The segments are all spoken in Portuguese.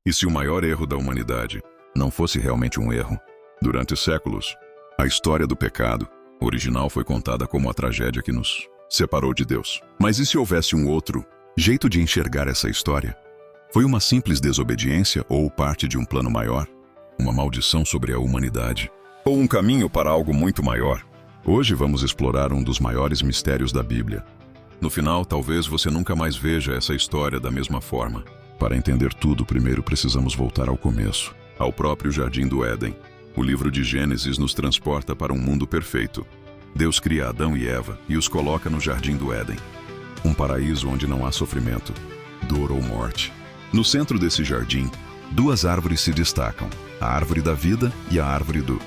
E se o maior erro da humanidade não fosse realmente um erro? Durante séculos, a história do pecado original foi contada como a tragédia que nos separou de Deus. Mas e se houvesse um outro jeito de enxergar essa história? Foi uma simples desobediência ou parte de um plano maior? Uma maldição sobre a humanidade? Ou um caminho para algo muito maior? Hoje vamos explorar um dos maiores mistérios da Bíblia. No final, talvez você nunca mais veja essa história da mesma forma. Para entender tudo, primeiro precisamos voltar ao começo, ao próprio Jardim do Éden. O livro de Gênesis nos transporta para um mundo perfeito. Deus cria Adão e Eva e os coloca no Jardim do Éden. Um paraíso onde não há sofrimento, dor ou morte. No centro desse jardim, duas árvores se destacam, a árvore da vida e a árvore do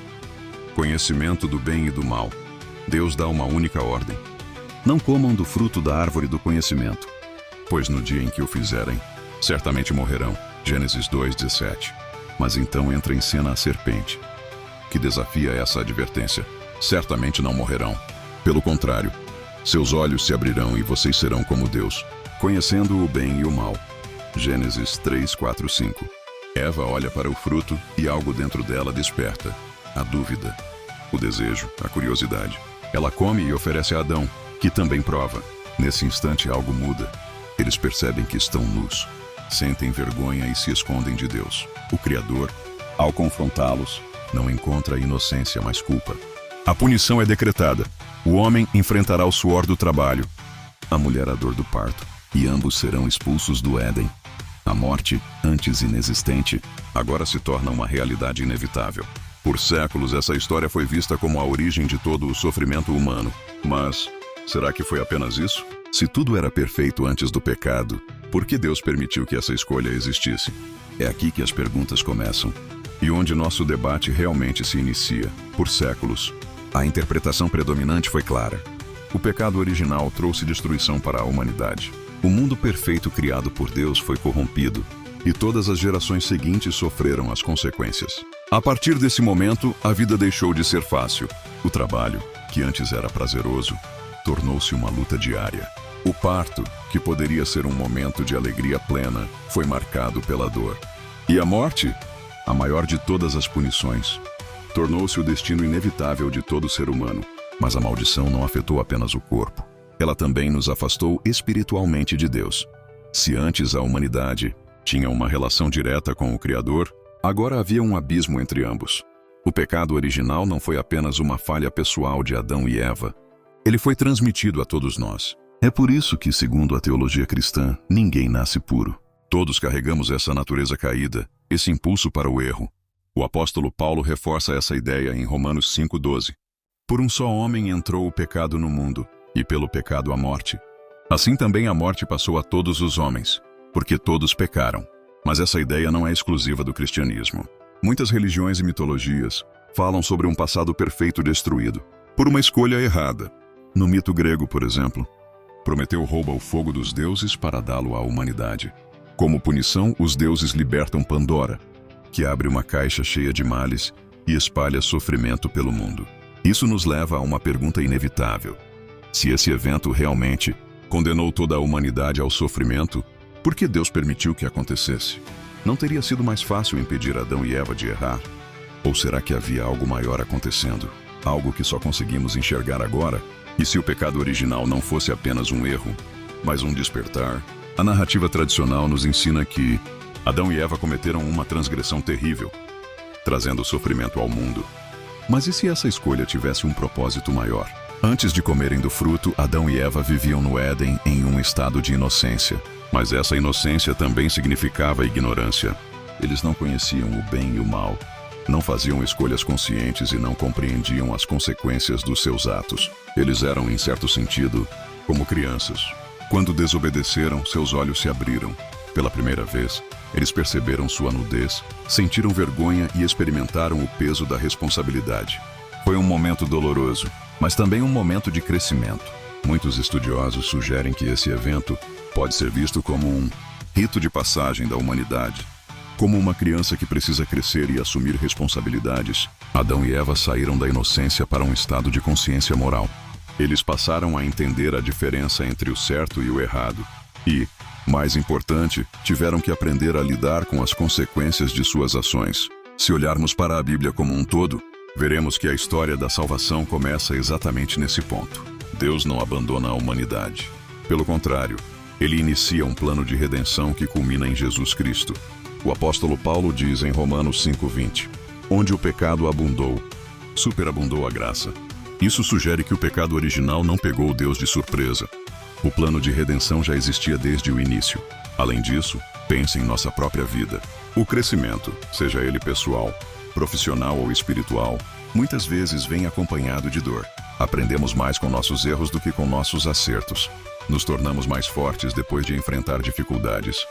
conhecimento do bem e do mal. Deus dá uma única ordem: não comam do fruto da árvore do conhecimento, pois no dia em que o fizerem, certamente morrerão. Gênesis 2:17. Mas então entra em cena a serpente, que desafia essa advertência. Certamente não morrerão. Pelo contrário, seus olhos se abrirão e vocês serão como Deus, conhecendo o bem e o mal. Gênesis 3:4-5. Eva olha para o fruto e algo dentro dela desperta: a dúvida, o desejo, a curiosidade. Ela come e oferece a Adão, que também prova. Nesse instante algo muda. Eles percebem que estão nus, sentem vergonha e se escondem de Deus. O Criador, ao confrontá-los, não encontra inocência, mas culpa. A punição é decretada. O homem enfrentará o suor do trabalho, a mulher a dor do parto, e ambos serão expulsos do Éden. A morte, antes inexistente, agora se torna uma realidade inevitável. Por séculos, essa história foi vista como a origem de todo o sofrimento humano. Mas, será que foi apenas isso? Se tudo era perfeito antes do pecado, por que Deus permitiu que essa escolha existisse? É aqui que as perguntas começam, e onde nosso debate realmente se inicia. Por séculos, a interpretação predominante foi clara. O pecado original trouxe destruição para a humanidade. O mundo perfeito criado por Deus foi corrompido, e todas as gerações seguintes sofreram as consequências. A partir desse momento, a vida deixou de ser fácil. O trabalho, que antes era prazeroso, tornou-se uma luta diária. O parto, que poderia ser um momento de alegria plena, foi marcado pela dor. E a morte, a maior de todas as punições, tornou-se o destino inevitável de todo ser humano. Mas a maldição não afetou apenas o corpo. Ela também nos afastou espiritualmente de Deus. Se antes a humanidade tinha uma relação direta com o Criador, agora havia um abismo entre ambos. O pecado original não foi apenas uma falha pessoal de Adão e Eva. Ele foi transmitido a todos nós. É por isso que, segundo a teologia cristã, ninguém nasce puro. Todos carregamos essa natureza caída, esse impulso para o erro. O apóstolo Paulo reforça essa ideia em Romanos 5:12. Por um só homem entrou o pecado no mundo, e pelo pecado a morte. Assim também a morte passou a todos os homens, porque todos pecaram. Mas essa ideia não é exclusiva do cristianismo. Muitas religiões e mitologias falam sobre um passado perfeito destruído, por uma escolha errada. No mito grego, por exemplo, Prometeu rouba o fogo dos deuses para dá-lo à humanidade. Como punição, os deuses libertam Pandora, que abre uma caixa cheia de males e espalha sofrimento pelo mundo. Isso nos leva a uma pergunta inevitável. Se esse evento realmente condenou toda a humanidade ao sofrimento, por que Deus permitiu que acontecesse? Não teria sido mais fácil impedir Adão e Eva de errar? Ou será que havia algo maior acontecendo? Algo que só conseguimos enxergar agora? E se o pecado original não fosse apenas um erro, mas um despertar? A narrativa tradicional nos ensina que Adão e Eva cometeram uma transgressão terrível, trazendo sofrimento ao mundo. Mas e se essa escolha tivesse um propósito maior? Antes de comerem do fruto, Adão e Eva viviam no Éden em um estado de inocência. Mas essa inocência também significava ignorância. Eles não conheciam o bem e o mal, não faziam escolhas conscientes e não compreendiam as consequências dos seus atos. Eles eram, em certo sentido, como crianças. Quando desobedeceram, seus olhos se abriram. Pela primeira vez, eles perceberam sua nudez, sentiram vergonha e experimentaram o peso da responsabilidade. Foi um momento doloroso, mas também um momento de crescimento. Muitos estudiosos sugerem que esse evento pode ser visto como um rito de passagem da humanidade. Como uma criança que precisa crescer e assumir responsabilidades, Adão e Eva saíram da inocência para um estado de consciência moral. Eles passaram a entender a diferença entre o certo e o errado, E, mais importante, tiveram que aprender a lidar com as consequências de suas ações. Se olharmos para a Bíblia como um todo, veremos que a história da salvação começa exatamente nesse ponto. Deus não abandona a humanidade. Pelo contrário, ele inicia um plano de redenção que culmina em Jesus Cristo. O apóstolo Paulo diz em Romanos 5:20, onde o pecado abundou, superabundou a graça. Isso sugere que o pecado original não pegou Deus de surpresa. O plano de redenção já existia desde o início. Além disso, pense em nossa própria vida. O crescimento, seja ele pessoal, profissional ou espiritual, muitas vezes vem acompanhado de dor. Aprendemos mais com nossos erros do que com nossos acertos. Nos tornamos mais fortes depois de enfrentar dificuldades.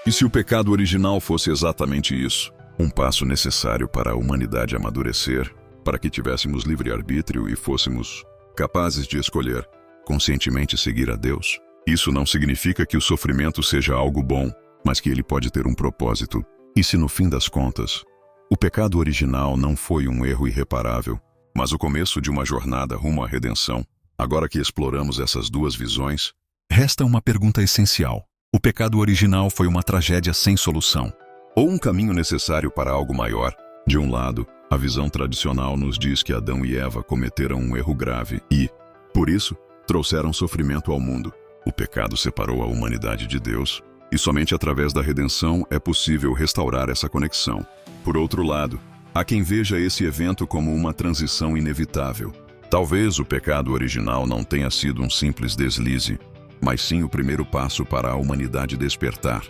E se o pecado original fosse exatamente isso? Um passo necessário para a humanidade amadurecer, para que tivéssemos livre-arbítrio e fôssemos capazes de escolher conscientemente seguir a Deus. Isso não significa que o sofrimento seja algo bom, mas que ele pode ter um propósito. E se no fim das contas, o pecado original não foi um erro irreparável, mas o começo de uma jornada rumo à redenção? Agora que exploramos essas duas visões, resta uma pergunta essencial. O pecado original foi uma tragédia sem solução, ou um caminho necessário para algo maior? De um lado, a visão tradicional nos diz que Adão e Eva cometeram um erro grave e, por isso, trouxeram sofrimento ao mundo. O pecado separou a humanidade de Deus, e somente através da redenção é possível restaurar essa conexão. Por outro lado, há quem veja esse evento como uma transição inevitável. Talvez o pecado original não tenha sido um simples deslize, mas sim o primeiro passo para a humanidade despertar,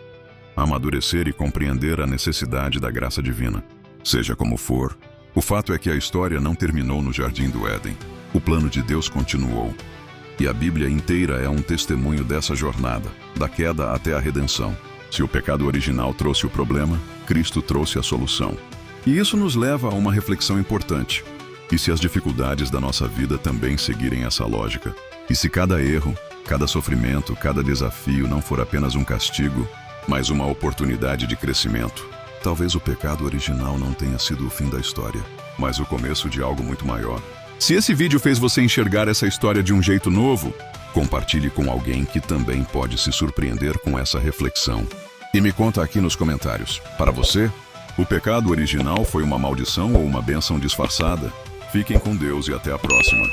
amadurecer e compreender a necessidade da graça divina. Seja como for, o fato é que a história não terminou no Jardim do Éden. O plano de Deus continuou. E a Bíblia inteira é um testemunho dessa jornada, da queda até a redenção. Se o pecado original trouxe o problema, Cristo trouxe a solução. E isso nos leva a uma reflexão importante. E se as dificuldades da nossa vida também seguirem essa lógica? E se cada erro, cada sofrimento, cada desafio não for apenas um castigo, mas uma oportunidade de crescimento? Talvez o pecado original não tenha sido o fim da história, mas o começo de algo muito maior. Se esse vídeo fez você enxergar essa história de um jeito novo, compartilhe com alguém que também pode se surpreender com essa reflexão. E me conta aqui nos comentários. Para você, o pecado original foi uma maldição ou uma bênção disfarçada? Fiquem com Deus e até a próxima.